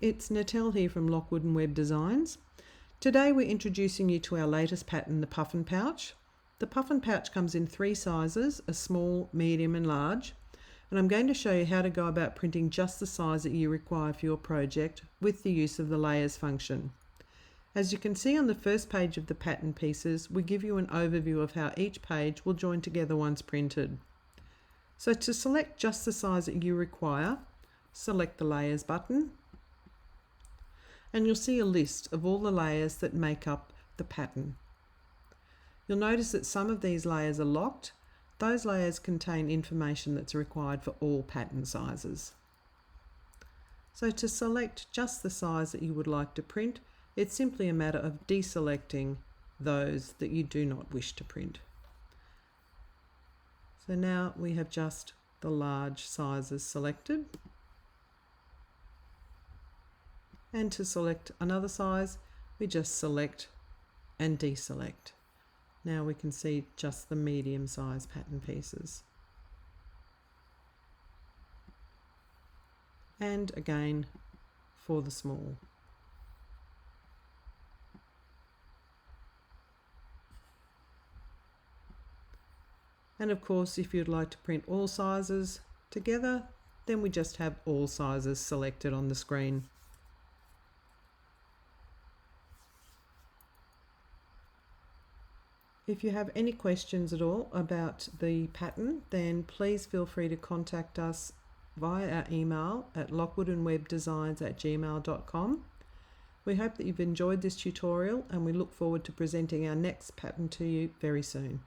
It's Natel here from Lockwood Webb Designs. Today we're introducing you to our latest pattern, the Puffin Pouch. The Puffin Pouch comes in 3 sizes, a small, medium and large. And I'm going to show you how to go about printing just the size that you require for your project with the use of the layers function. As you can see on the first page of the pattern pieces, we give you an overview of how each page will join together once printed. So to select just the size that you require, select the Layers button, and you'll see a list of all the layers that make up the pattern. You'll notice that some of these layers are locked. Those layers contain information that's required for all pattern sizes. So to select just the size that you would like to print, it's simply a matter of deselecting those that you do not wish to print. So now we have just the large sizes selected. And to select another size, we just select and deselect. Now we can see just the medium size pattern pieces. And again for the small. And of course, if you'd like to print all sizes together, then we just have all sizes selected on the screen. If you have any questions at all about the pattern, then please feel free to contact us via our email at lockwoodandwebbdesigns@gmail.com. We hope that you've enjoyed this tutorial and we look forward to presenting our next pattern to you very soon.